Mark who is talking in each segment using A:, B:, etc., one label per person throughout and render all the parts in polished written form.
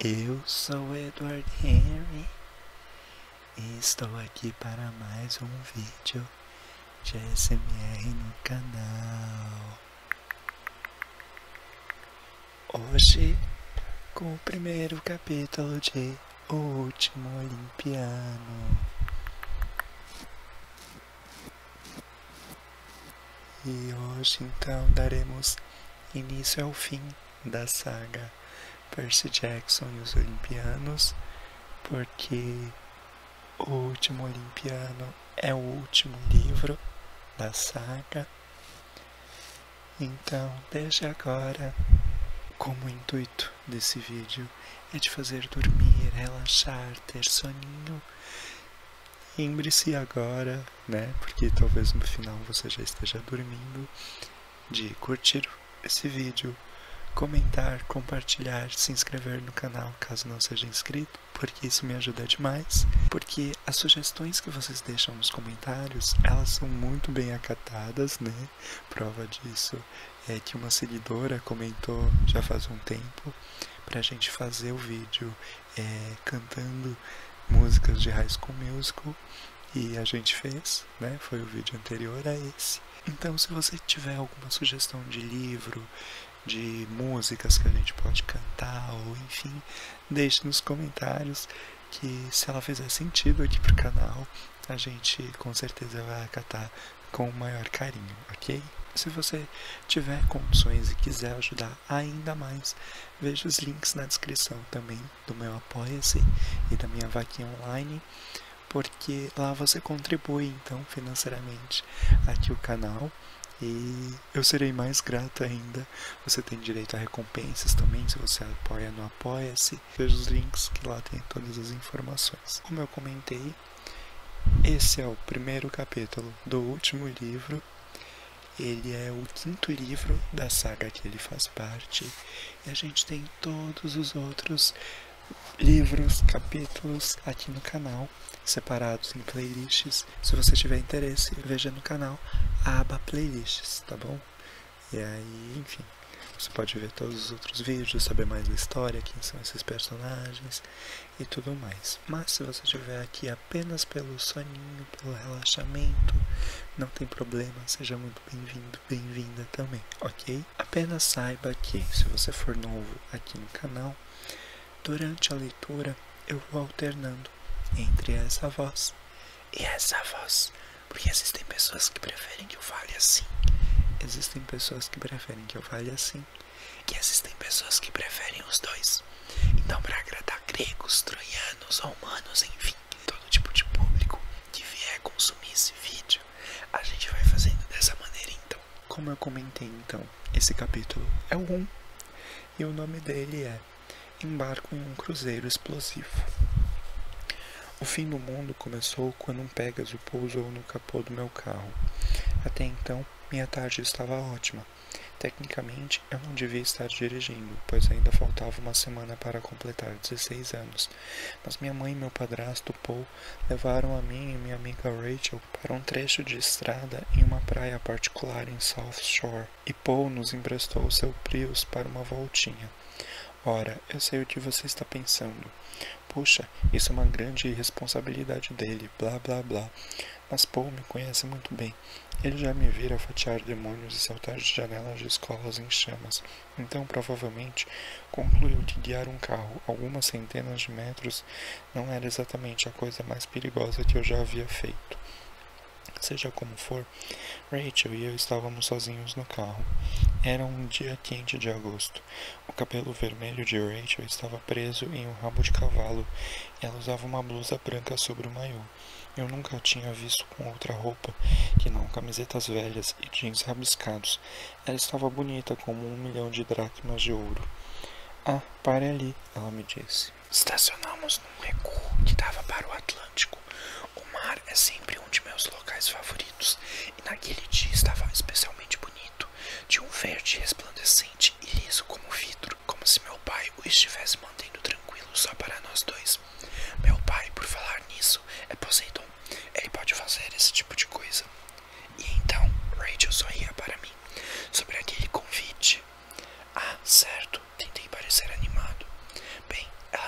A: Eu sou Edward Henry e estou aqui para mais um vídeo de ASMR no canal. Hoje, com o primeiro capítulo de O Último Olimpiano. E hoje então daremos início ao fim da saga Percy Jackson e os Olimpianos, porque O Último Olimpiano é o último livro da saga. Então, desde agora, como o intuito desse vídeo é de fazer dormir, relaxar, ter soninho, lembre-se agora, né, porque talvez no final você já esteja dormindo, de curtir esse vídeo, comentar, compartilhar, se inscrever no canal caso não seja inscrito, porque isso me ajuda demais, porque as sugestões que vocês deixam nos comentários, elas são muito bem acatadas, né? Prova disso é que uma seguidora comentou já faz um tempo pra gente fazer o vídeo cantando músicas de High School Musical, e a gente fez, né? Foi o vídeo anterior a esse. Então, se você tiver alguma sugestão de livro, de músicas que a gente pode cantar, ou enfim, deixe nos comentários, que se ela fizer sentido aqui pro canal, a gente com certeza vai acatar com o maior carinho, ok? Se você tiver condições e quiser ajudar ainda mais, veja os links na descrição também do meu Apoia-se e da minha vaquinha online, porque lá você contribui então financeiramente aqui o canal. E eu serei mais grato ainda. Você tem direito a recompensas também, se você apoia no Apoia-se. Veja os links que lá tem todas as informações. Como eu comentei, esse é o primeiro capítulo do último livro. Ele é o 5º livro da saga que ele faz parte. E a gente tem todos os outros livros, capítulos aqui no canal, separados em playlists. Se você tiver interesse, veja no canal a aba playlists, tá bom? E aí, enfim, você pode ver todos os outros vídeos, saber mais da história, quem são esses personagens e tudo mais. Mas se você estiver aqui apenas pelo soninho, pelo relaxamento, não tem problema, seja muito bem-vindo, bem-vinda também, ok? Apenas saiba que, se você for novo aqui no canal, durante a leitura eu vou alternando entre essa voz e essa voz, porque existem pessoas que preferem que eu fale assim, existem pessoas que preferem que eu fale assim, e existem pessoas que preferem os dois. Então, para agradar gregos, troianos, romanos, enfim, todo tipo de público que vier consumir esse vídeo, a gente vai fazendo dessa maneira. Então, como eu comentei, então, esse capítulo é o 1 e o nome dele é Embarco em um Cruzeiro Explosivo. O fim do mundo começou quando um Pégaso pousou no capô do meu carro. Até então, minha tarde estava ótima. Tecnicamente, eu não devia estar dirigindo, pois ainda faltava uma semana para completar 16 anos. Mas minha mãe e meu padrasto Paul levaram a mim e minha amiga Rachel para um trecho de estrada em uma praia particular em South Shore, e Paul nos emprestou seu Prius para uma voltinha. Ora, eu sei o que você está pensando. Puxa, isso é uma grande irresponsabilidade dele, blá blá blá. Mas Paul me conhece muito bem. Ele já me vira fatiar demônios e saltar de janelas de escolas em chamas. Então, provavelmente, concluiu que guiar um carro algumas centenas de metros não era exatamente a coisa mais perigosa que eu já havia feito. Seja como for, Rachel e eu estávamos sozinhos no carro. Era um dia quente de agosto. O cabelo vermelho de Rachel estava preso em um rabo de cavalo e ela usava uma blusa branca sobre o maiô. Eu nunca a tinha visto com outra roupa que não camisetas velhas e jeans rabiscados. Ela estava bonita como 1 milhão de dracmas de ouro. Ah, pare ali, ela me disse. Estacionamos num recuo que dava para o Atlântico. O mar é sempre um de meus locais favoritos, e naquele dia estava especialmente bonito, de um verde resplandecente e liso como vidro, como se meu pai o estivesse mantendo tranquilo só para nós dois. Meu pai, por falar nisso, é Poseidon. Ele pode fazer esse tipo de coisa. E então, Rachel sorria para mim sobre aquele convite. Ah, certo, tentei parecer animado. Bem, ela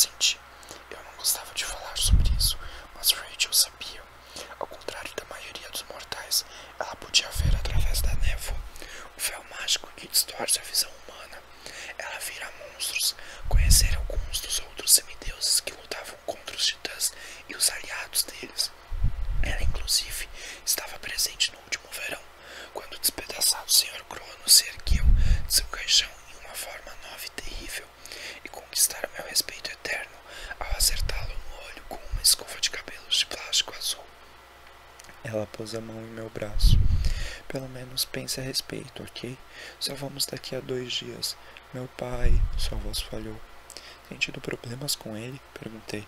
A: assenti. Eu não gostava de falar sobre isso, mas Rachel sabia. Ao contrário da maioria dos mortais, ela podia ver através da névoa, o véu mágico que distorce a visão humana. Ela vira monstros, conhecer alguns dos outros semideuses que lutavam contra os titãs e os aliados deles. Ela, inclusive, estava presente no último verão, quando o despedaçado Sr. Cronos se ergueu de seu caixão em uma forma nova e terrível, e conquistaram meu respeito eterno ao acertá-lo no olho com uma escova de cabelos de plástico azul. Ela pôs a mão em meu braço. Pelo menos pense a respeito, ok? Só vamos daqui a 2 dias. Meu pai... Sua voz falhou. Tem tido problemas com ele? Perguntei.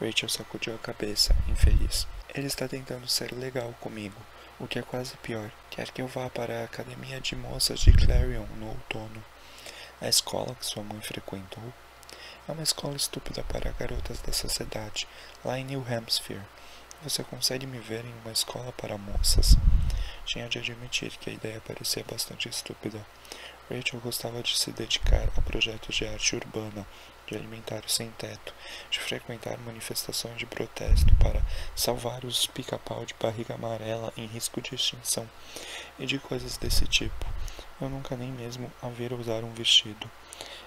A: Rachel sacudiu a cabeça, infeliz. Ele está tentando ser legal comigo, o que é quase pior. Quer que eu vá para a academia de moças de Clarion no outono. A escola que sua mãe frequentou é uma escola estúpida para garotas da sociedade, lá em New Hampshire. Você consegue me ver em uma escola para moças? Tinha de admitir que a ideia parecia bastante estúpida. Rachel gostava de se dedicar a projetos de arte urbana, de alimentar o sem-teto, de frequentar manifestações de protesto para salvar os pica-pau de barriga amarela em risco de extinção, e de coisas desse tipo. Eu nunca nem mesmo a vira usar um vestido.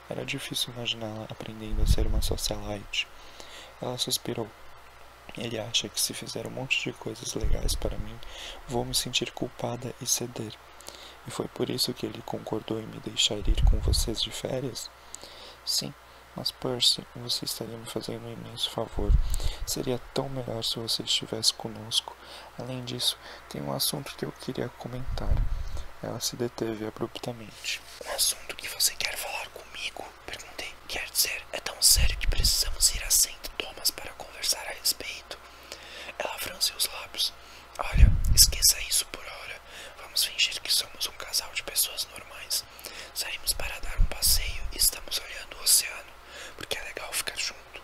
A: Era difícil imaginá-la aprendendo a ser uma socialite. Ela suspirou. Ele acha que se fizer um monte de coisas legais para mim, vou me sentir culpada e ceder. E foi por isso que ele concordou em me deixar ir com vocês de férias? Sim, mas Percy, você estaria me fazendo um imenso favor. Seria tão melhor se você estivesse conosco. Além disso, tem um assunto que eu queria comentar. Ela se deteve abruptamente. Um assunto que você quer falar comigo? Perguntei. Quer dizer, é tão sério que precisamos ir a St. Thomas para conversar a respeito. Ela franziu os lábios. Olha, esqueça isso por hora. Vamos fingir que somos um casal de pessoas normais. Saímos para dar um passeio e estamos olhando o oceano, porque é legal ficar junto.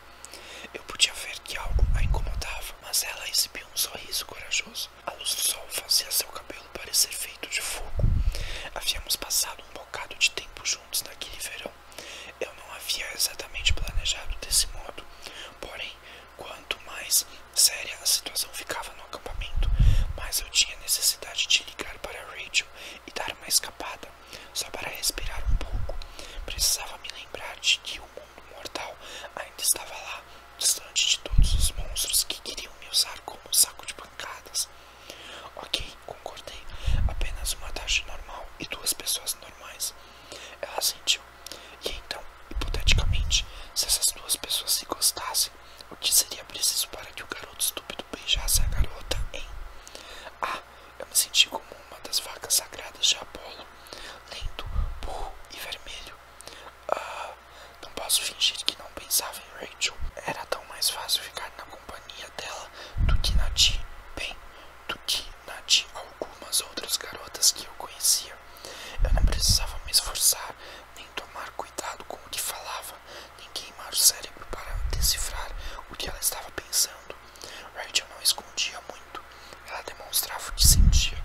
A: Eu podia ver que algo a incomodava, mas ela exibiu um sorriso corajoso. A luz do sol fazia seu cabelo parecer feito de fogo. Havíamos passado um bocado de tempo juntos naquele verão. Eu não havia exatamente planejado desse modo. Porém, quanto mais séria a situação ficava no acampamento, mais eu tinha necessidade de ligar para Rachel e dar uma escapada, só para respirar um pouco. Precisava me lembrar de que o mundo mortal ainda estava lá, distante de todos os monstros que queriam me usar como um saco de pancadas. Ok, concordei. Apenas uma tarde normal e 2 pessoas normais. Ela sentiu. E então, hipoteticamente, se essas 2 pessoas se gostassem, o que seria preciso para que o garoto estúpido beijasse a garota, hein? Ah, eu me senti como uma das vacas sagradas de Apolo, lento, burro e vermelho. Não posso fingir que não pensava em Rachel. Era tão mais fácil ficar na companhia dela do que na de algumas outras garotas que eu conhecia. Eu não precisava me esforçar, nem tomar cuidado com o que falava, nem queimar o cérebro para decifrar o que ela estava pensando. Rachel não escondia muito, ela demonstrava o que sentia.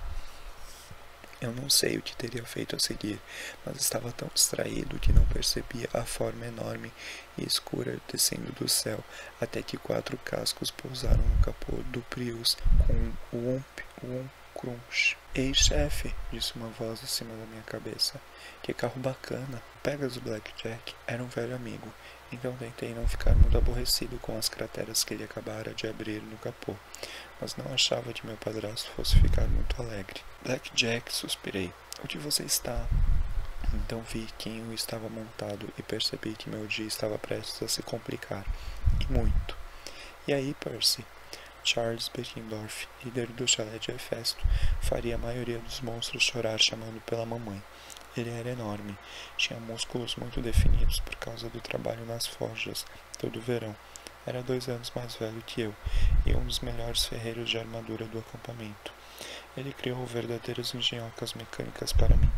A: Eu não sei o que teria feito a seguir, mas estava tão distraído que não percebia a forma enorme e escura descendo do céu, até que 4 cascos pousaram no capô do Prius com um crunch. Ei, chefe, disse uma voz acima da minha cabeça. Que carro bacana. O Pegasus Blackjack era um velho amigo, então tentei não ficar muito aborrecido com as crateras que ele acabara de abrir no capô, mas não achava que meu padrasto fosse ficar muito alegre. Blackjack, suspirei. Onde você está? Então vi quem eu estava montado e percebi que meu dia estava prestes a se complicar. E muito. E aí, Percy? Charles Beckendorf, líder do chalé de Hefesto, faria a maioria dos monstros chorar chamando pela mamãe. Ele era enorme, tinha músculos muito definidos por causa do trabalho nas forjas, todo o verão. Era 2 anos mais velho que eu, e um dos melhores ferreiros de armadura do acampamento. Ele criou verdadeiras engenhocas mecânicas para mim.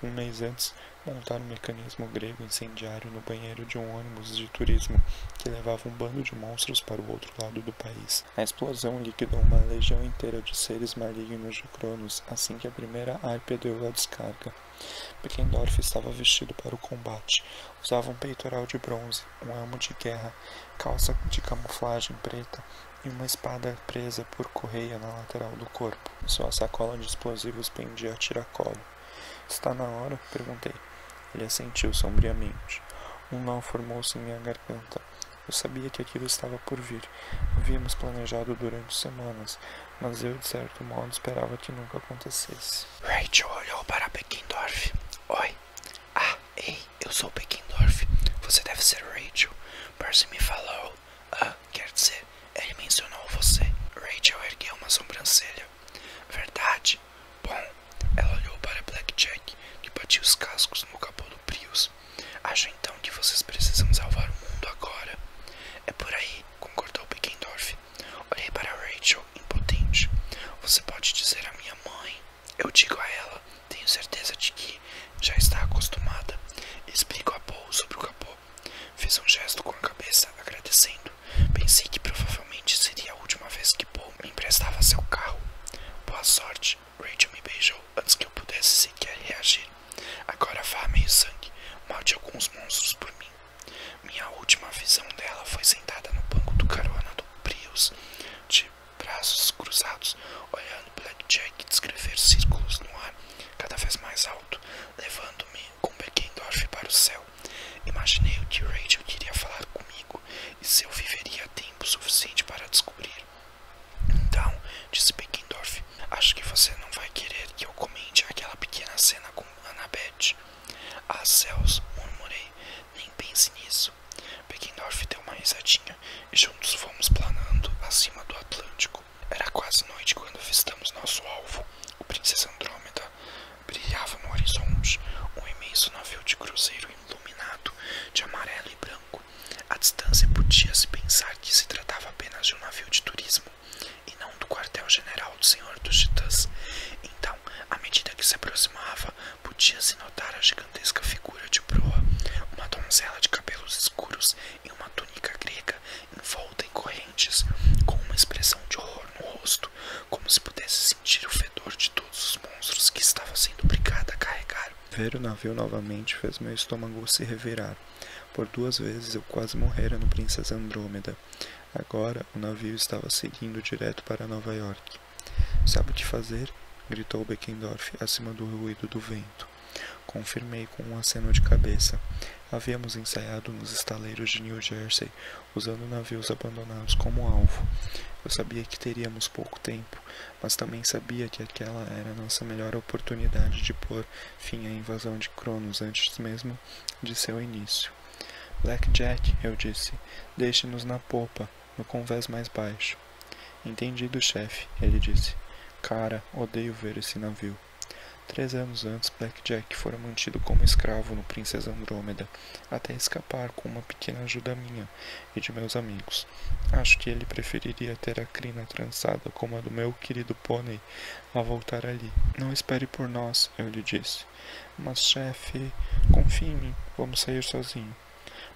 A: Um mês antes, montaram um mecanismo grego incendiário no banheiro de um ônibus de turismo que levava um bando de monstros para o outro lado do país. A explosão liquidou uma legião inteira de seres malignos de Cronos assim que a primeira Harpia deu a descarga. Beckendorf estava vestido para o combate. Usava um peitoral de bronze, um elmo de guerra, calça de camuflagem preta e uma espada presa por correia na lateral do corpo. Sua sacola de explosivos pendia a tiracolo. Está na hora? Perguntei. Ele assentiu sombriamente. Um nó formou-se em minha garganta. Eu sabia que aquilo estava por vir. Havíamos planejado durante semanas, mas eu, de certo modo, esperava que nunca acontecesse.
B: Rachel olhou para Beckendorf. Oi. Ah, ei, eu sou Beckendorf. Você deve ser Rachel. Percy me falou. Quer dizer, ele mencionou você. Rachel ergueu uma sobrancelha. Verdade? Bom, ela olhou para Blackjack, que batia os cascos no capô do Prius. Acho então que vocês precisam salvar o mundo agora. É por aí, concordou Beckendorf. Olhei para Rachel, impotente. Você pode dizer à minha mãe. Eu digo a ela, tenho certeza de que já está acostumada. Explico a Paul sobre o capô. Fiz um gesto com a cabeça, agradecendo. Pensei que provavelmente seria a última vez que Paul me emprestava seu carro. Boa sorte. Rachel me beijou antes que eu pudesse sequer reagir. Agora vá, meio sangue. Mate alguns monstros por mim. Minha última visão dela foi sentada no banco do carona do Prius, de braços cruzados, olhando Blackjack descrever círculos no ar, cada vez mais alto, levando-me com Beckendorf para o céu. Imaginei o que Rachel queria falar comigo e se eu viveria tempo suficiente para descobrir. Então, disse Beckendorf, acho que você não vai querer que eu comente aquela pequena cena com Annabeth. Ah, céus, murmurei, nem pense nisso. Beckendorf deu uma risadinha e juntos fomos planando acima do Atlântico. Era quase noite quando avistamos nosso alvo, o Princesa Andrômeda. Brilhava no horizonte um imenso navio de cruzeiro iluminado de amarelo e branco. À distância podia-se pensar que se tratava apenas de um navio de turismo e não do quartel-general do Senhor dos Titãs. Então, à medida que se aproximava, podia-se notar a gigantesca figura de proa, uma donzela de cabelos escuros e uma túnica grega envolta em correntes, com uma expressão de horror no rosto, como se pudesse sentir o fedor de todos os monstros que estava sendo obrigada a carregar.
A: Ver o navio novamente fez meu estômago se revirar. Por 2 vezes eu quase morrera no Princesa Andrômeda. Agora o navio estava seguindo direto para Nova York. Sabe o que fazer? Gritou Beckendorf acima do ruído do vento. Confirmei com um aceno de cabeça. Havíamos ensaiado nos estaleiros de New Jersey, usando navios abandonados como alvo. Eu sabia que teríamos pouco tempo, mas também sabia que aquela era a nossa melhor oportunidade de pôr fim à invasão de Cronos antes mesmo de seu início. Blackjack, eu disse, deixe-nos na popa, no convés mais baixo. Entendido, chefe, ele disse. Cara, odeio ver esse navio. 3 anos antes, Blackjack fora mantido como escravo no Princesa Andrômeda, até escapar com uma pequena ajuda minha e de meus amigos. Acho que ele preferiria ter a crina trançada como a do meu querido pônei a voltar ali. Não espere por nós, eu lhe disse. Mas, chefe, confie em mim, vamos sair sozinho.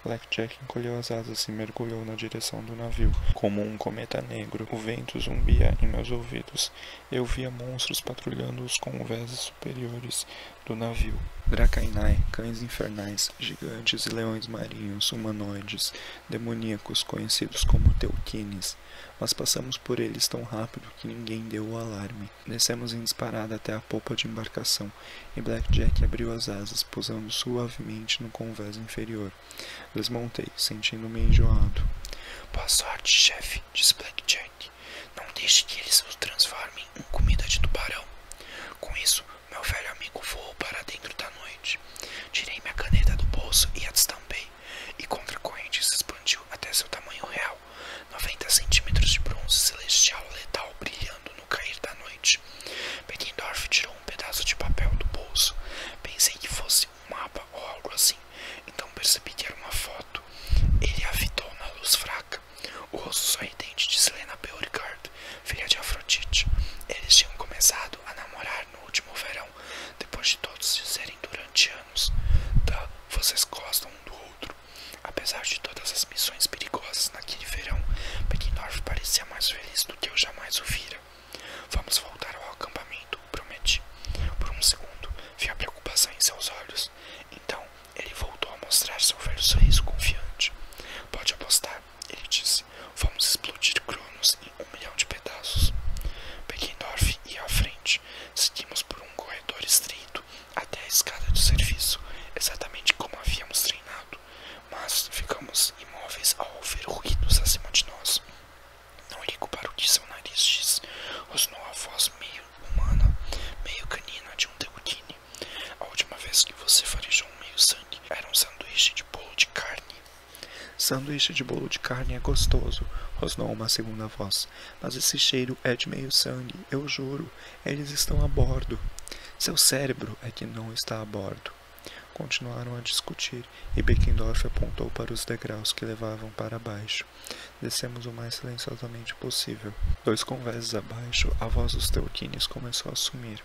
A: Blackjack encolheu as asas e mergulhou na direção do navio, como um cometa negro. O vento zumbia em meus ouvidos. Eu via monstros patrulhando os convéses superiores do navio. Dracainai, cães infernais, gigantes e leões marinhos, humanoides, demoníacos, conhecidos como Teuquines. Mas passamos por eles tão rápido que ninguém deu o alarme. Descemos em disparada até a popa de embarcação, e Blackjack abriu as asas, pousando suavemente no convés inferior. Desmontei, sentindo-me enjoado.
B: Boa sorte, chefe, disse Blackjack. Não deixe que eles o transformem em comida de tubarão. Com isso, meu velho amigo voou para dentro da noite. Tirei minha caneta do bolso e a destampei, e contra a corrente se expandiu até seu tamanho real, 90 centímetros de bronze celestial letal brilhando no cair da noite. Beckendorf tirou um pedaço de papel do bolso. Pensei que fosse um mapa ou algo assim, então percebi que era uma foto. Ele a fitou na luz fraca. O rosto sorridente de Selena Beauregard, filha de Afrodite. Eles
A: Sanduíche de bolo de carne é gostoso, rosnou uma segunda voz. Mas esse cheiro é de meio sangue, eu juro. Eles estão a bordo. Seu cérebro é que não está a bordo. Continuaram a discutir, e Beckendorf apontou para os degraus que levavam para baixo. Descemos o mais silenciosamente possível. 2 convéses abaixo, a voz dos Teuquines começou a sumir.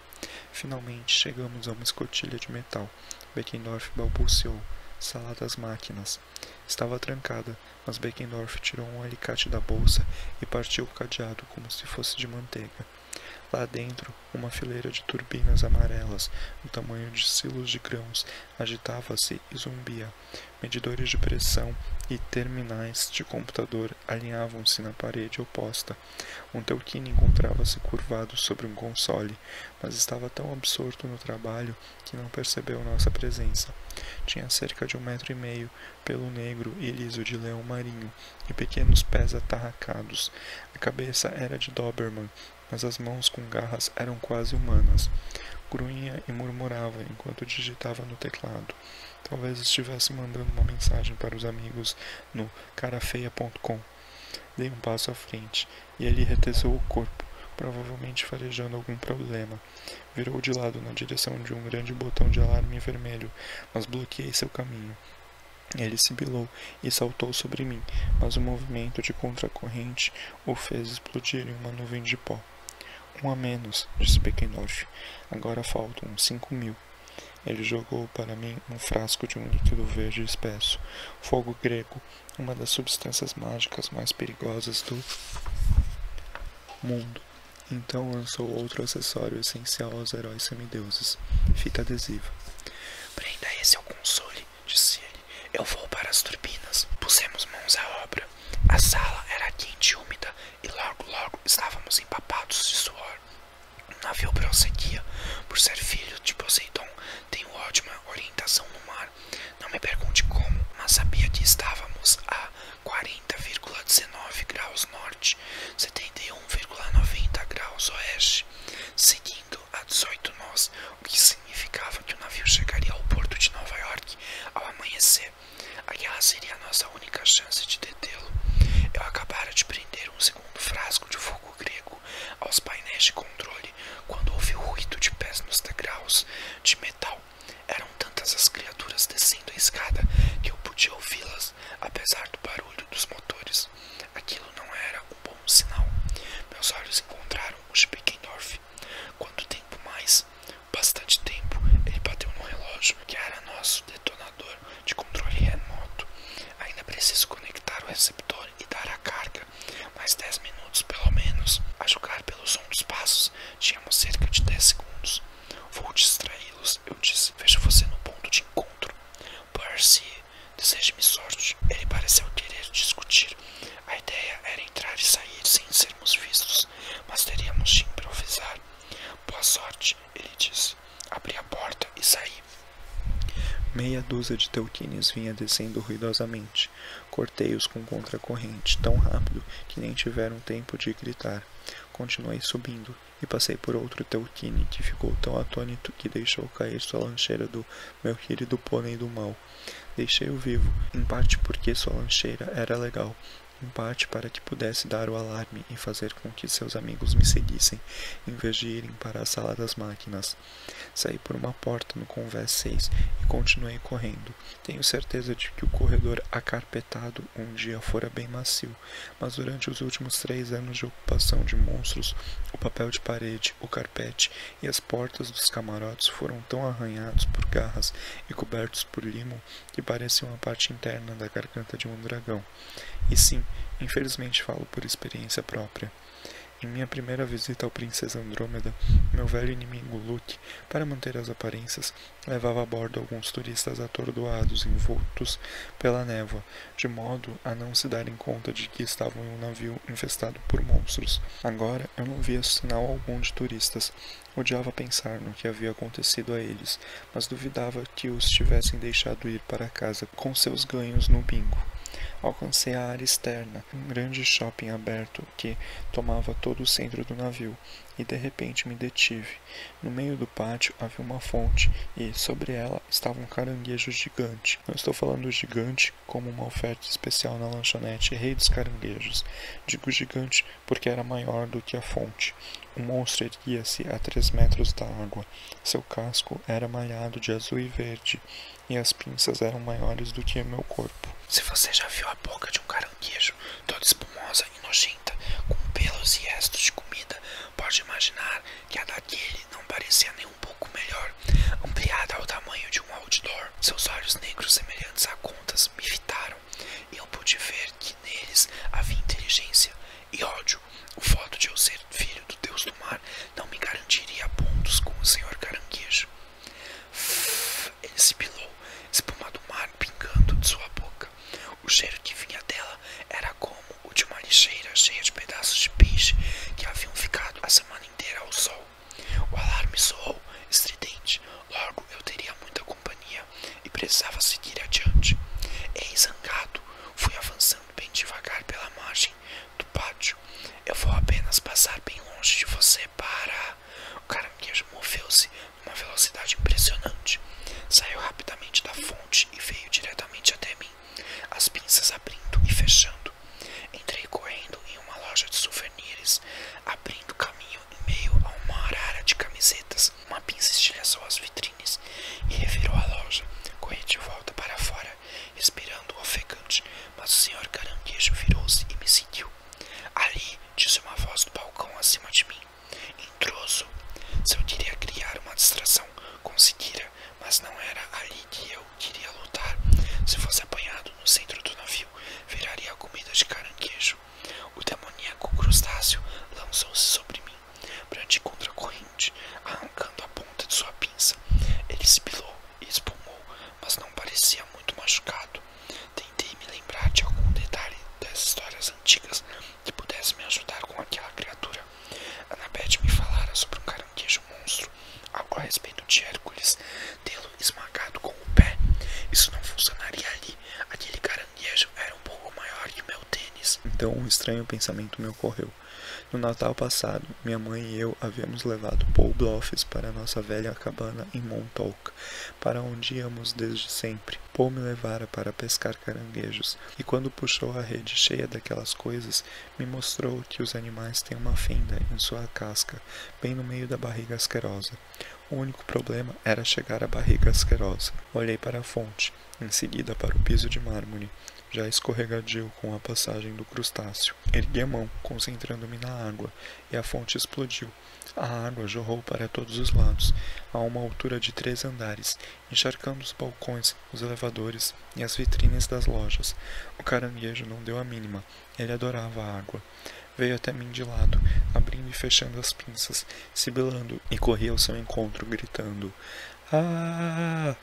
A: Finalmente chegamos a uma escotilha de metal. Beckendorf balbuciou. Sala das máquinas. Estava trancada, mas Beckendorf tirou um alicate da bolsa e partiu o cadeado como se fosse de manteiga. Lá dentro, uma fileira de turbinas amarelas, do tamanho de silos de grãos, agitava-se e zumbia. Medidores de pressão e terminais de computador alinhavam-se na parede oposta. Um Teuquine encontrava-se curvado sobre um console, mas estava tão absorto no trabalho que não percebeu nossa presença. Tinha cerca de 1,5 metros, pelo negro e liso de leão marinho, e pequenos pés atarracados. A cabeça era de Doberman, mas as mãos com garras eram quase humanas. Grunhia e murmurava enquanto digitava no teclado. Talvez estivesse mandando uma mensagem para os amigos no carafeia.com. Dei um passo à frente, e ele retesou o corpo, provavelmente farejando algum problema. Virou de lado na direção de um grande botão de alarme vermelho, mas bloqueei seu caminho. Ele sibilou e saltou sobre mim, mas o movimento de contracorrente o fez explodir em uma nuvem de pó. 1 a menos, disse Beckendorf. Agora faltam 5.000. Ele jogou para mim um frasco de um líquido verde espesso. Fogo grego, uma das substâncias mágicas mais perigosas do mundo. Então lançou outro acessório essencial aos heróis semideuses. Fita adesiva.
B: Prenda esse ao console, disse ele. Eu vou para as turbinas. Pusemos mãos à obra. A sala era quente e úmida, e logo estávamos empapados de suor. O navio prosseguia. Por ser filho de Poseidon, tenho ótima orientação no mar. Não me pergunte como, mas sabia que estávamos a 40,19 graus norte, 71,90 graus oeste, seguindo a 18 nós, o que significava que o navio chegaria ao porto de Nova York ao amanhecer. Aquela seria a nossa única chance de detê-lo. Eu acabara de prender um segundo frasco de fogo grego aos painéis de controle quando ouvi o ruído de pés nos degraus de metal. Eram tantas as criaturas descendo a escada que eu podia ouvi-las, apesar do barulho dos motores. Aquilo não era um bom sinal. Meus olhos encontraram o de Beckendorf. Quanto tempo mais? Bastante tempo. Ele bateu no relógio, que era nosso detonador de controle remoto. Ainda preciso conectar o receptor e dar a carga. Mais 10 minutos, pelo menos. A julgar pelo som dos passos, tínhamos cerca de 10 segundos. Vou distraí-los, eu disse. Vejo você no ponto de encontro. Percy, deseje-me sorte. Ele pareceu querer discutir. A ideia era entrar e sair sem sermos vistos, mas teríamos de improvisar. Boa sorte, ele disse. Abri a porta e saí.
A: Meia dúzia de Teuquines vinha descendo ruidosamente. Cortei-os com contracorrente, tão rápido que nem tiveram tempo de gritar. Continuei subindo, e passei por outro Teuquine, que ficou tão atônito que deixou cair sua lancheira do meu querido pônei do mal. Deixei-o vivo, em parte porque sua lancheira era legal, em parte para que pudesse dar o alarme e fazer com que seus amigos me seguissem, em vez de irem para a sala das máquinas. Saí por uma porta no convés 6 e continuei correndo. Tenho certeza de que o corredor acarpetado um dia fora bem macio, mas durante os últimos 3 anos de ocupação de monstros, o papel de parede, o carpete e as portas dos camarotes foram tão arranhados por garras e cobertos por limo que pareciam a parte interna da garganta de um dragão. E sim, infelizmente falo por experiência própria. Em minha primeira visita ao Princesa Andrômeda, meu velho inimigo Luke, para manter as aparências, levava a bordo alguns turistas atordoados, envoltos pela névoa, de modo a não se darem conta de que estavam em um navio infestado por monstros. Agora eu não via sinal algum de turistas. Odiava pensar no que havia acontecido a eles, mas duvidava que os tivessem deixado ir para casa com seus ganhos no bingo. Alcancei a área externa, um grande shopping aberto que tomava todo o centro do navio. e de repente me detive. No meio do pátio havia uma fonte e, sobre ela, estava um caranguejo gigante. Não estou falando gigante como uma oferta especial na lanchonete Rei dos Caranguejos. Digo gigante porque era maior do que a fonte. O monstro erguia-se a 3 metros da água. Seu casco era malhado de azul e verde, e as pinças eram maiores do que o meu corpo.
B: Se você já viu a boca de um caranguejo, toda espumosa e nojenta, com pelos e restos de comida, pode imaginar que a daquele não parecia nem um pouco melhor, ampliada ao tamanho de um outdoor. Seus olhos negros semelhantes a contas me fitaram, e eu pude ver que neles havia inteligência e ódio. O fato de eu ser filho do deus do mar não me garantiria pontos com o senhor caranguejo. Ele sibilou, espuma do mar pingando de sua boca. O cheiro que vinha dela era como o de uma lixeira cheia de pedaços de peixe que haviam ficado a semana inteira ao sol. O alarme soou estridente. Logo eu teria muita companhia e precisava seguir adiante. Zangado, fui avançando bem devagar pela margem do pátio. Eu vou apenas passar bem longe de você para... O caranguejo moveu-se numa velocidade impressionante. Saiu rapidamente da fonte e veio diretamente até mim, as pinças abrindo e fechando. Entrei correndo em uma loja de souvenirs, abrindo caminho em meio a uma arara de camisetas. Uma pinça estilhaçou as vitrines e revirou a loja. Corri de volta para fora, respirando ofegante, mas o senhor caranguejo virou-se e me seguiu. Ali, disse uma voz do balcão acima de mim. Intruso. Se eu queria criar uma distração, conseguira, mas não era ali que eu queria lutar. Se fosse apanhado no centro do navio, viraria comida de caranguejo. O demoníaco crustáceo lançou-se sobre mim, brandi contra a corrente, arrancando a ponta de sua pinça. Ele sibilou e espumou, mas não parecia muito machucado. Tentei me lembrar de algum detalhe das histórias antigas que pudesse me ajudar com aquela criatura. Annabeth me falara sobre um caranguejo monstro, algo a respeito de Hércules, tê-lo esmagado com o pé. Isso não funcionaria ali. Aquele caranguejo era um pouco maior que o meu tênis.
A: Então um estranho pensamento me ocorreu. No Natal passado, minha mãe e eu havíamos levado Paul Bloffs para nossa velha cabana em Montauk, para onde íamos desde sempre. Paul me levara para pescar caranguejos, e quando puxou a rede cheia daquelas coisas, me mostrou que os animais têm uma fenda em sua casca, bem no meio da barriga asquerosa. O único problema era chegar à barriga asquerosa. Olhei para a fonte, em seguida para o piso de mármore, já escorregadio com a passagem do crustáceo. Ergui a mão, concentrando-me na água, e a fonte explodiu. A água jorrou para todos os lados, a uma altura de 3 andares, encharcando os balcões, os elevadores e as vitrines das lojas. O caranguejo não deu a mínima, ele adorava a água. Veio até mim de lado, abrindo e fechando as pinças, sibilando, e corri ao seu encontro, gritando: "Ah!"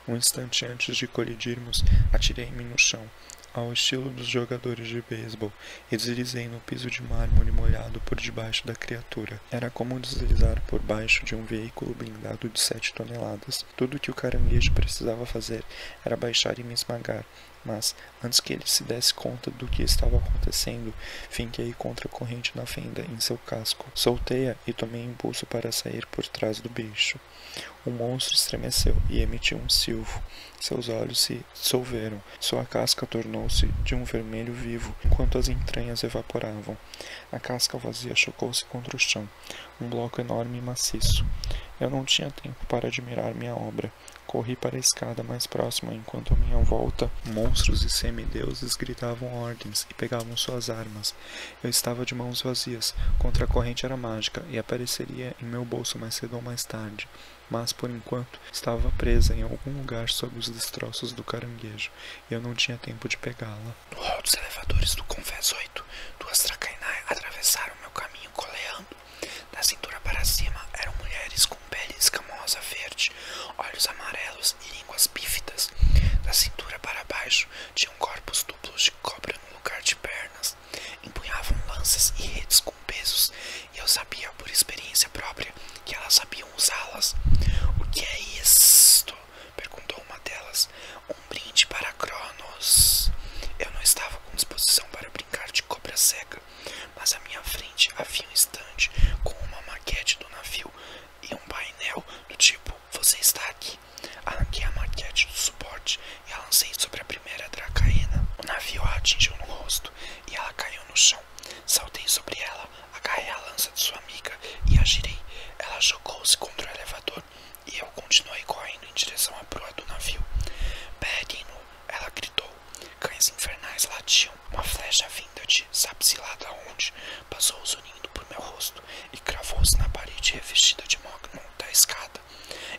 A: Um instante antes de colidirmos, atirei-me no chão, ao estilo dos jogadores de beisebol, e deslizei no piso de mármore molhado por debaixo da criatura. Era como deslizar por baixo de um veículo blindado de 7 toneladas. Tudo o que o caranguejo precisava fazer era baixar e me esmagar, mas, antes que ele se desse conta do que estava acontecendo, finquei contra a corrente na fenda em seu casco. Soltei-a e tomei impulso para sair por trás do bicho. O monstro estremeceu e emitiu um silvo. Seus olhos se dissolveram. Sua casca tornou-se de um vermelho vivo, enquanto as entranhas evaporavam. A casca vazia chocou-se contra o chão, um bloco enorme e maciço. Eu não tinha tempo para admirar minha obra. Corri para a escada mais próxima, enquanto à minha volta monstros e semideuses gritavam ordens e pegavam suas armas. Eu estava de mãos vazias. Contra a corrente era mágica e apareceria em meu bolso mais cedo ou mais tarde. Mas, por enquanto, estava presa em algum lugar sob os destroços do caranguejo, e eu não tinha tempo de pegá-la.
B: No hall dos elevadores do Convés 8, 2 Tracainai atravessaram meu caminho coleando. Da cintura para cima eram mulheres com pele escamosa verde, olhos amarelos e línguas bífidas. Da cintura para baixo tinham corpos duplos de cobra no lugar de pernas. Empunhavam lanças e redes com pesos, e eu sabia por experiência própria que elas sabiam usá-las. "O que é isto?" perguntou uma delas. "Um brinde para Cronos." Eu não estava com disposição para brincar de cobra cega, mas à minha frente havia um estande com uma maquete atirou-se contra o elevador e eu continuei correndo em direção à proa do navio. Peguem-no, ela gritou. Cães infernais latiam. Uma flecha vinda de sabe-se lá de onde passou zunindo por meu rosto e cravou-se na parede revestida de mogno da escada.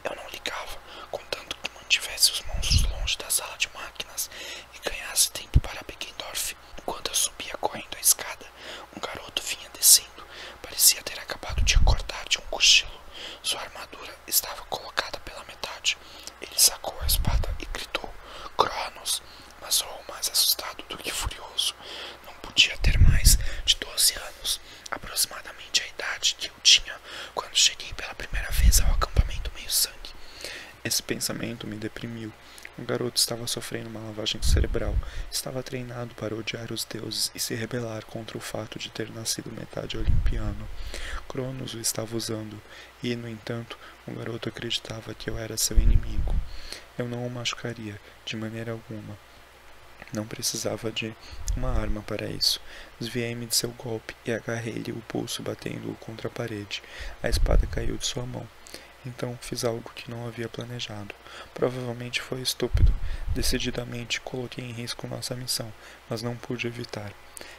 B: Eu não ligava, contanto que mantivesse os monstros longe da sala de máquinas e ganhasse tempo para Beckendorf. Enquanto eu subia correndo a escada, um garoto vinha descendo. Parecia ter acabado de acordar de um cochilo. Sua armadura estava colocada pela metade. Ele sacou a espada e gritou: Cronos! Mas soou mais assustado do que furioso. Não podia ter mais de 12 anos, aproximadamente a idade que eu tinha quando cheguei pela primeira vez ao acampamento meio-sangue.
A: Esse pensamento me deprimiu. O garoto estava sofrendo uma lavagem cerebral. Estava treinado para odiar os deuses e se rebelar contra o fato de ter nascido metade olimpiano. Cronos o estava usando e, no entanto, o garoto acreditava que eu era seu inimigo. Eu não o machucaria, de maneira alguma. Não precisava de uma arma para isso. Desviei-me de seu golpe e agarrei-lhe o pulso, batendo-o contra a parede. A espada caiu de sua mão. Então fiz algo que não havia planejado. Provavelmente foi estúpido. Decididamente coloquei em risco nossa missão, mas não pude evitar.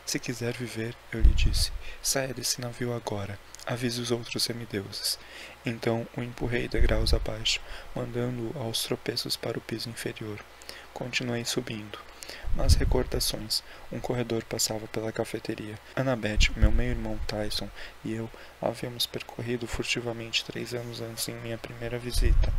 A: Se quiser viver, eu lhe disse, saia desse navio agora. Avise os outros semideuses. Então o empurrei degraus abaixo, mandando-o aos tropeços para o piso inferior. Continuei subindo. Mas recordações. Um corredor passava pela cafeteria. Annabeth, meu meio-irmão Tyson e eu havíamos percorrido furtivamente 3 anos antes em minha primeira visita,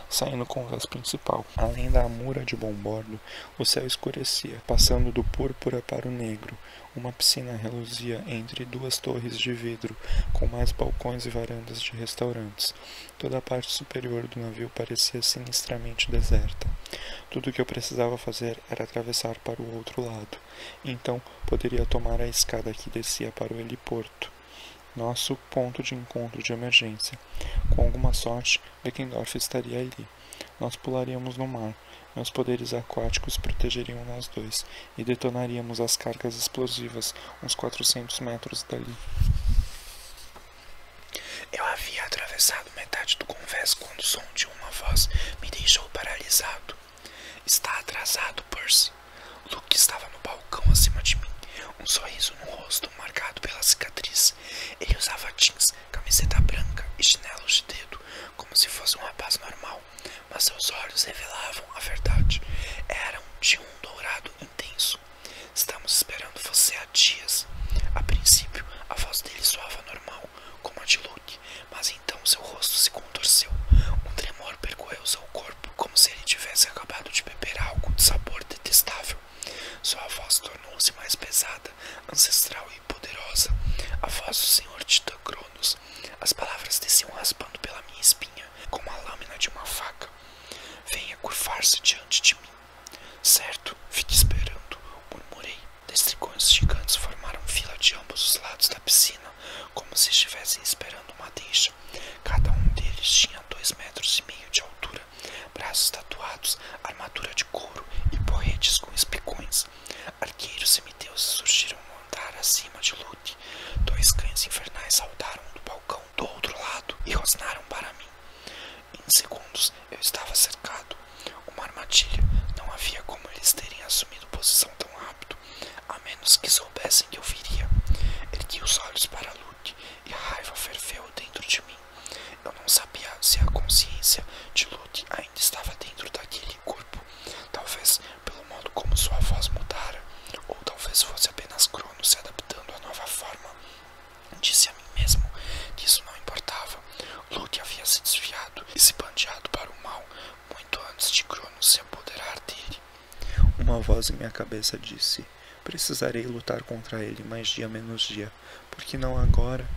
A: saindo com o gás principal. Além da amura de bom bordo, o céu escurecia, passando do púrpura para o negro. Uma piscina reluzia entre 2 torres de vidro, com mais balcões e varandas de restaurantes. Toda a parte superior do navio parecia sinistramente deserta. Tudo o que eu precisava fazer era atravessar para o outro lado. Então poderia tomar a escada que descia para o heliporto, nosso ponto de encontro de emergência. Com alguma sorte, Beckendorf estaria ali. Nós pularíamos no mar. Meus poderes aquáticos protegeriam nós dois e detonaríamos as cargas explosivas uns 400 metros dali.
B: Eu havia atravessado metade do convés quando o som de uma voz me deixou paralisado. Está atrasado, Percy. Luke estava no balcão acima de mim, um sorriso no rosto marcado pela cicatriz. Ele usava jeans, camiseta branca e chinelos de dedo, como se fosse um rapaz normal, mas seus olhos revelavam a verdade. Eram de um dourado intenso. Estamos esperando você há dias. A princípio, a voz dele soava normal, como a de Luke, mas então seu rosto se contorceu. Um tremor percorreu seu corpo, como se ele tivesse acabado de beber algo de sabor detestável. Sua voz tornou-se mais pesada, ancestral e poderosa. A voz do Senhor Titã Cronos. As palavras desciam raspando pela minha espinha, como a lâmina de uma faca. Venha curvar-se diante de mim. Certo, fique esperando, murmurei. Destrigões gigantes formaram fila de ambos os lados da piscina, como se estivessem esperando uma deixa. Cada um deles tinha 2,5 metros de altura, braços tatuados, armadura de couro e porretes com espigões. Arqueiros semideuses surgiram no andar acima de Luke. 2 cães infernais saltaram do balcão do outro lado e rosnaram para mim. Em segundos eu estava cercado. Uma armadilha. Não havia como eles terem assumido posição tão rápido, a menos que soubessem que eu viria. Ergui os olhos para Luke e a raiva ferveu dentro de mim. Eu não sabia se a consciência de Luke ainda estava dentro daquele corpo. Talvez pelo modo como sua voz mudara, ou talvez fosse apenas Cronos se adaptando à nova forma. Disse a mim mesmo que isso não importava. Luke havia se desviado e se bandeado para o mal muito antes de Cronos se apoderar dele.
A: Uma voz em minha cabeça disse: precisarei lutar contra ele mais dia menos dia. Por que não agora?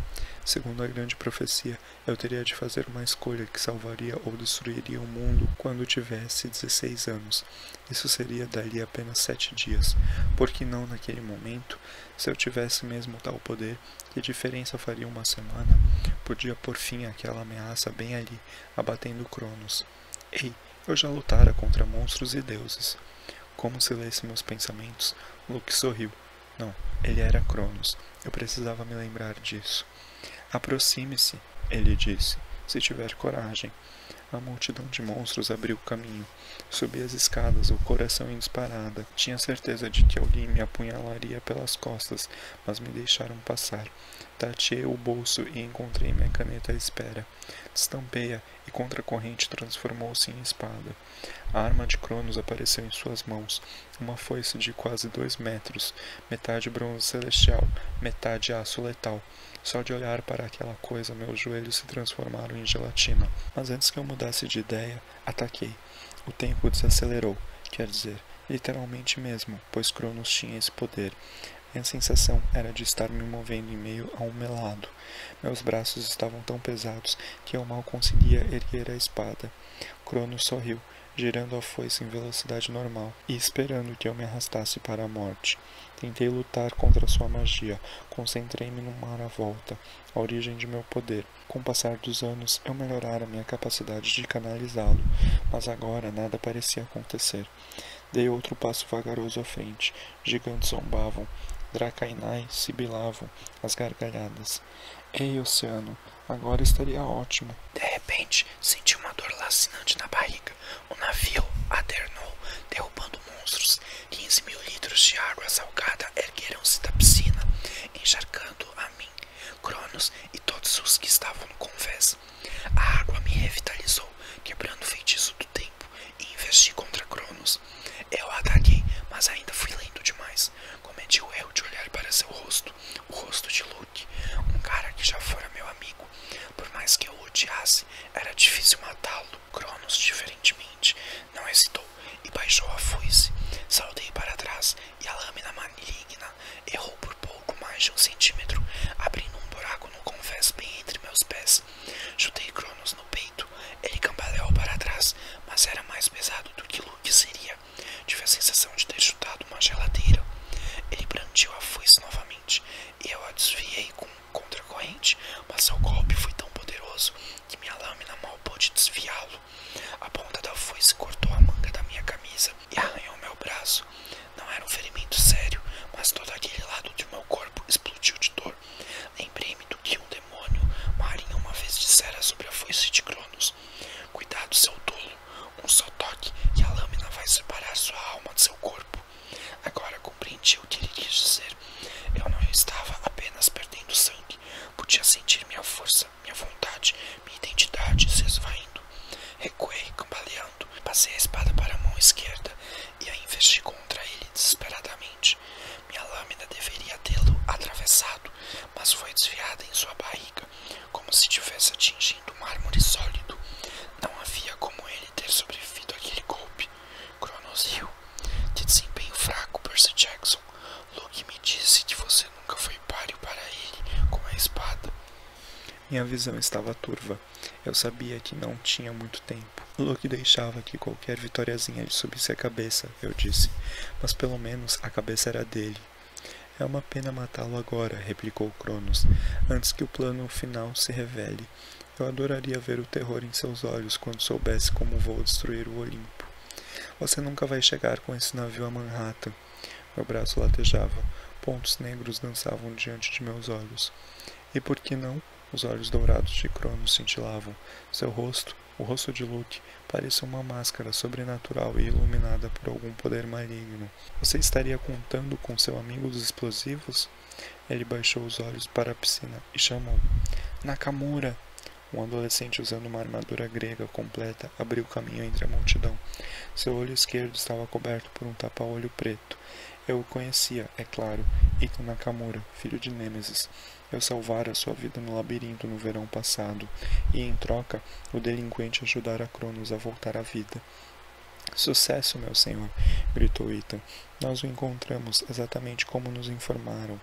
A: Segundo a grande profecia, eu teria de fazer uma escolha que salvaria ou destruiria o mundo quando tivesse 16 anos. Isso seria dali apenas 7 dias. Por que não naquele momento? Se eu tivesse mesmo tal poder, que diferença faria uma semana? Podia pôr fim àquela ameaça bem ali, abatendo Cronos. Ei, eu já lutara contra monstros e deuses. Como se lesse meus pensamentos, Luke sorriu. Não, ele era Cronos. Eu precisava me lembrar disso. Aproxime-se, ele disse. se tiver coragem. A multidão de monstros abriu caminho. Subi as escadas, o coração em disparada. Tinha certeza de que alguém me apunhalaria pelas costas, mas me deixaram passar. Tateei o bolso e encontrei minha caneta à espera. Destampei-a e contra a corrente transformou-se em espada. A arma de Cronos apareceu em suas mãos. Uma foice de quase 2 metros, metade bronze celestial, metade aço letal. Só de olhar para aquela coisa, meus joelhos se transformaram em gelatina. Mas antes que eu mudasse de ideia, ataquei. O tempo desacelerou, quer dizer, literalmente mesmo, pois Cronos tinha esse poder. Minha sensação era de estar me movendo em meio a um melado. Meus braços estavam tão pesados que eu mal conseguia erguer a espada. Cronos sorriu, girando a foice em velocidade normal e esperando que eu me arrastasse para a morte. Tentei lutar contra sua magia, concentrei-me no mar à volta, a origem de meu poder. Com o passar dos anos, eu melhorara minha capacidade de canalizá-lo, mas agora nada parecia acontecer. Dei outro passo vagaroso à frente. Gigantes zombavam, Dracainai sibilavam, as gargalhadas. Ei, oceano, agora estaria ótimo.
B: De repente, senti uma dor lacinante na barriga. O navio aternou, derrubando monstros. 15.000 litros de água salgada ergueram-se da piscina, encharcando a mim, Cronos e todos os que estavam no convés. A água me revitalizou, quebrando o feitiço do tempo, e investi contra Cronos. Eu ataquei, mas ainda fui lento demais. Cometi o erro de olhar para seu rosto, o rosto de Luke, um cara que já fora meu amigo. Por mais que eu o odiasse, era difícil matá-lo. Cronos, diferentemente, não hesitou e baixou a foice. Saltei para trás e a lâmina maligna errou por pouco mais de 1 centímetro, abrindo um buraco no convés bem entre meus pés. Chutei Cronos no peito. Ele cambaleou para trás, mas era mais pesado do que Luke seria. Tive a sensação de ter chutado uma geladeira. Ele brandiu a foice novamente e eu a desviei com contra-corrente, mas seu golpe foi tão poderoso que minha lâmina mal pôde desviá-lo. A ponta da foice cortou a manga da minha camisa e arranhou meu braço. Não era um ferimento sério, mas todo aquele lado de meu corpo explodiu de dor. Lembrei-me do que um demônio marinho uma vez dissera sobre a foice de Cronos. Cuidado, seu tolo. Um só toque e a lâmina vai separar sua alma de seu corpo. Agora compreendi o que ele quis dizer. Eu não estava apenas perdendo sangue. Podia sentir minha força, minha vontade, minha identidade se esvaindo. Recuei, cambaleando. Passei a espada para a mão esquerda e a investi contra ele desesperadamente. Minha lâmina deveria tê-lo atravessado, mas foi desviada em sua barriga, como se estivesse atingindo mármore sólido. Não havia como ele ter sobrevivido àquele golpe. Cronos riu. Que desempenho fraco, Percy Jackson. Luke me disse que você nunca foi páreo para ele com a espada.
A: Minha visão estava turva. Eu sabia que não tinha muito tempo. Luke deixava que qualquer vitoriazinha lhe subisse a cabeça, eu disse. Mas pelo menos a cabeça era dele. É uma pena matá-lo agora, replicou Cronos, antes que o plano final se revele. Eu adoraria ver o terror em seus olhos quando soubesse como vou destruir o Olimpo. Você nunca vai chegar com esse navio a Manhattan. Meu braço latejava. Pontos negros dançavam diante de meus olhos. E por que não? Os olhos dourados de Cronos cintilavam. Seu rosto, o rosto de Luke, parecia uma máscara sobrenatural e iluminada por algum poder maligno. Você estaria contando com seu amigo dos explosivos? Ele baixou os olhos para a piscina e chamou. Nakamura! Um adolescente usando uma armadura grega completa abriu caminho entre a multidão. Seu olho esquerdo estava coberto por um tapa-olho preto. Eu o conhecia, é claro, Ito Nakamura, filho de Nêmesis. Eu salvara sua vida no labirinto no verão passado, e em troca, o delinquente ajudara Cronos a voltar à vida. Sucesso, meu senhor, gritou Ethan. Nós o encontramos exatamente como nos informaram.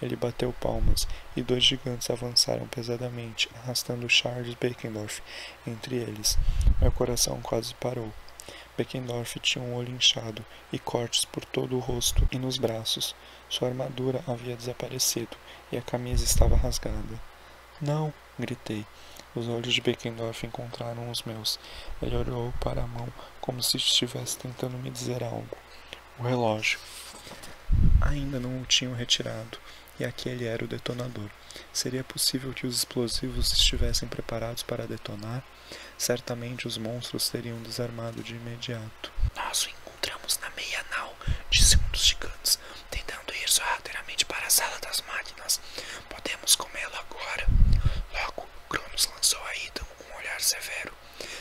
A: Ele bateu palmas, e 2 gigantes avançaram pesadamente, arrastando Charles Beckendorf entre eles. Meu coração quase parou. Beckendorf tinha um olho inchado e cortes por todo o rosto e nos braços. Sua armadura havia desaparecido e a camisa estava rasgada. Não! Gritei. Os olhos de Beckendorf encontraram os meus. Ele olhou para a mão como se estivesse tentando me dizer algo. O relógio. Ainda não o tinham retirado. e aquele era o detonador. Seria possível que os explosivos estivessem preparados para detonar? Certamente os monstros teriam desarmado de imediato.
B: Nós o encontramos na meia-nau, disse um dos gigantes, tentando ir sorrateiramente para a sala das máquinas. Podemos comê-lo agora. Logo, Cronos lançou a Ethan um olhar severo.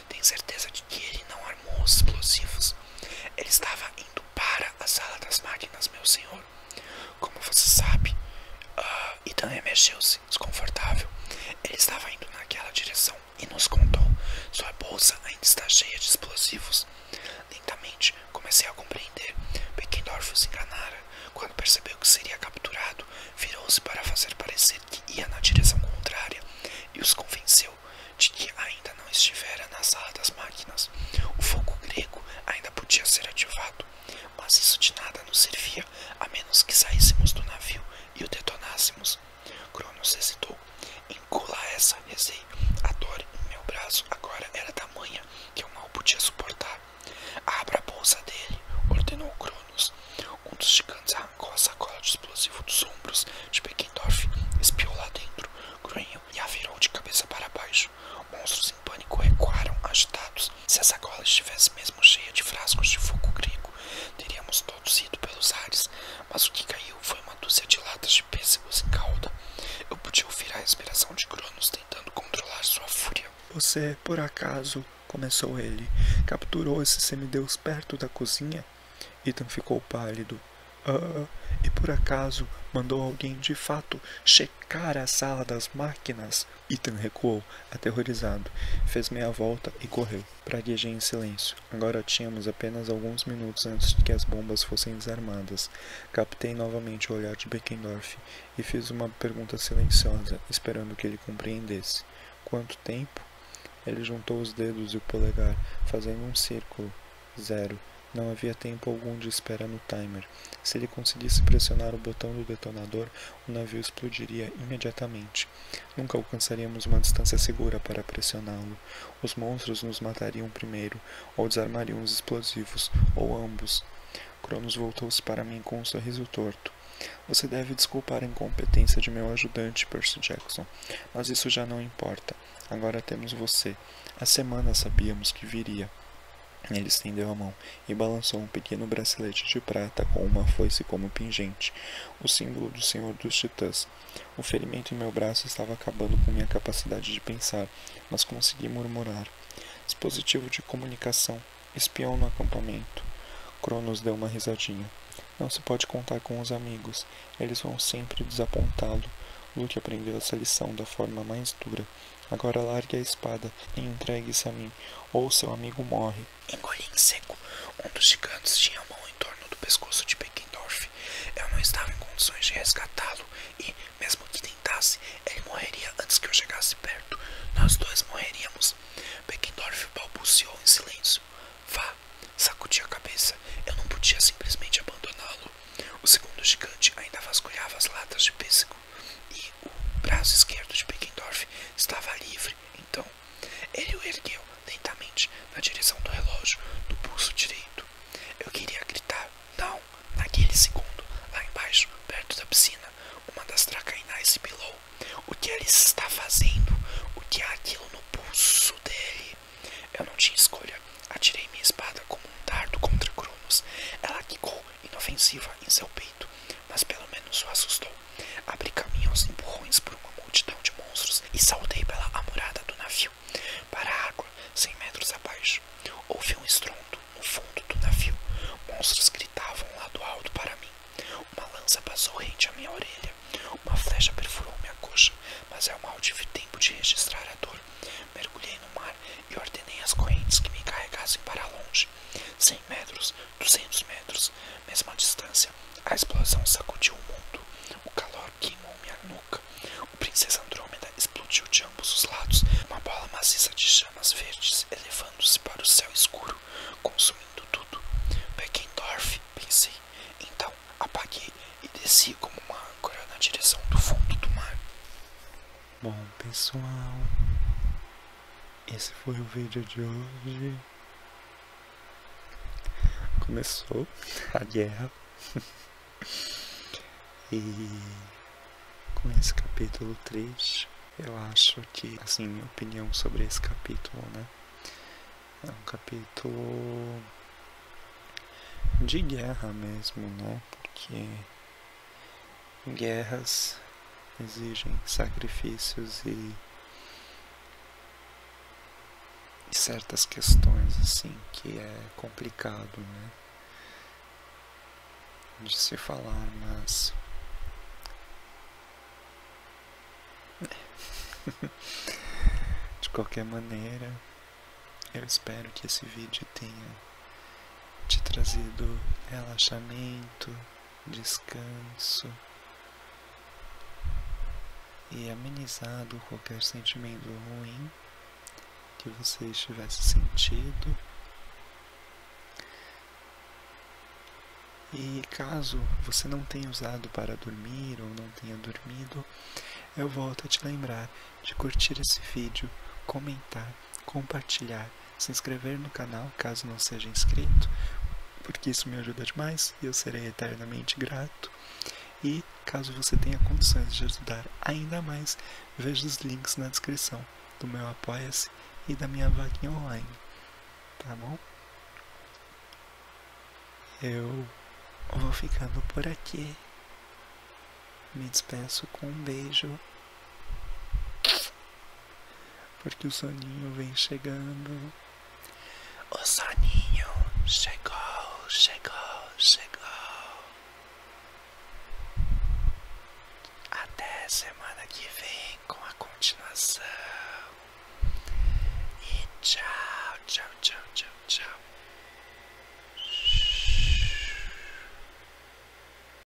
B: Tem certeza de que ele não armou os explosivos? Ele estava indo para a sala das máquinas, meu senhor. Como você sabe? Ethan remexeu-se, desconfortável. Ele estava indo naquela direção e nos contou. Sua bolsa ainda está cheia de explosivos. Lentamente, comecei a compreender. Beckendorf os enganara. Quando percebeu que seria capturado, virou-se para fazer parecer que ia na direção contrária e os convenceu de que ainda não estivera na sala das máquinas. O fogo grego ainda podia ser ativado, mas isso de nada nos servia, a menos que saíssemos do navio e o detonássemos. Cronos hesitou. Engula essa, rezei. A dor em meu braço agora era tamanha que eu mal podia suportar. Abra a bolsa dele, ordenou Cronos. Um dos gigantes arrancou a sacola de explosivo dos ombros de Beckendorf, espiou lá dentro, grunhiu e a virou de cabeça para baixo. Monstros em pânico recuaram, agitados. Se a sacola estivesse mesmo cheia de frascos de fogo grego, teríamos todos ido pelos ares, mas o que caiu foi uma dúzia de latas de pêssegos em cauda. Eu podia ouvir a respiração de Cronos tentando controlar sua fúria.
A: Você, por acaso, começou ele, capturou esse semideus perto da cozinha? Ethan ficou pálido. E por acaso mandou alguém de fato checar a sala das máquinas? Ethan recuou, aterrorizado. Fez meia volta e correu. Praguejei em silêncio. Agora tínhamos apenas alguns minutos antes de que as bombas fossem desarmadas. Captei novamente o olhar de Beckendorf e fiz uma pergunta silenciosa, esperando que ele compreendesse. Quanto tempo? Ele juntou os dedos e o polegar, fazendo um círculo. 0. Não havia tempo algum de espera no timer. Se ele conseguisse pressionar o botão do detonador, o navio explodiria imediatamente. Nunca alcançaríamos uma distância segura para pressioná-lo. Os monstros nos matariam primeiro, ou desarmariam os explosivos, ou ambos. Cronos voltou-se para mim com um sorriso torto. Você deve desculpar a incompetência de meu ajudante, Percy Jackson, mas isso já não importa. Agora temos você. Há semanas sabíamos que viria. Ele estendeu a mão e balançou um pequeno bracelete de prata com uma foice como pingente, o símbolo do Senhor dos Titãs. O ferimento em meu braço estava acabando com minha capacidade de pensar, mas consegui murmurar. Dispositivo de comunicação. Espião no acampamento. Cronos deu uma risadinha. Não se pode contar com os amigos. Eles vão sempre desapontá-lo. Luke aprendeu essa lição da forma mais dura. Agora largue a espada e entregue-se a mim, ou seu amigo morre.
B: Engoli em seco. Um dos gigantes tinha a mão em torno do pescoço de Beckendorf. Eu não estava em condições de resgatá-lo e, mesmo que tentasse, ele morreria antes que eu chegasse perto. Nós dois morreríamos. Beckendorf balbuciou em silêncio. Vá, sacudi a cabeça. Eu não podia simplesmente abandoná-lo. O segundo gigante ainda vasculhava as latas de pêssego e o braço esquerdo de Beckendorf estava livre. Então, ele o ergueu lentamente na direção do relógio do pulso direito. Eu queria gritar, não, naquele segundo, lá embaixo, perto da piscina, uma das tracainais sibilou. O que ele está fazendo? O que há aquilo no pulso dele? Eu não tinha escolha. Atirei minha espada como um dardo contra Cronos. Ela quicou inofensiva em seu peito, mas pelo menos o assustou. Abri caminho aos empurrões por uma multidão de monstros e saltei pela amurada do navio para a água, 100 metros abaixo. Houve um estrondo no fundo do navio. Monstros gritavam lá do alto para mim. Uma lança passou rente à minha orelha. Uma flecha perfurou minha coxa, mas eu mal tive tempo de registrar a dor. Mergulhei no mar e ordenei às correntes que me carregassem para longe. 100 metros, 200 metros, mesma distância. A explosão sacudiu o mundo. O calor queimou minha nuca. O Princesa Andrômeda explodiu de ambos os lados, uma bola maciça de chamas verdes elevando-se para o céu escuro, consumindo tudo. Beckendorf, pensei. Então apaguei e desci como uma âncora na direção do fundo do mar.
A: Bom, pessoal, esse foi o vídeo de hoje. Começou a guerra. E com esse capítulo triste. Eu acho que, assim, minha opinião sobre esse capítulo, né? É um capítulo de guerra mesmo, né? Porque guerras exigem sacrifícios e certas questões, assim, que é complicado, né? De se falar, mas de qualquer maneira, eu espero que esse vídeo tenha te trazido relaxamento, descanso e amenizado qualquer sentimento ruim que você estivesse sentindo. E caso você não tenha usado para dormir ou não tenha dormido, eu volto a te lembrar de curtir esse vídeo, comentar, compartilhar, se inscrever no canal caso não seja inscrito, porque isso me ajuda demais e eu serei eternamente grato. E caso você tenha condições de ajudar ainda mais, veja os links na descrição do meu Apoia-se e da minha vaquinha online, tá bom? Eu vou ficando por aqui. Me despeço com um beijo, porque o soninho vem chegando.
B: O soninho chegou, chegou, chegou. Até semana que vem com a continuação. E tchau, tchau, tchau, tchau.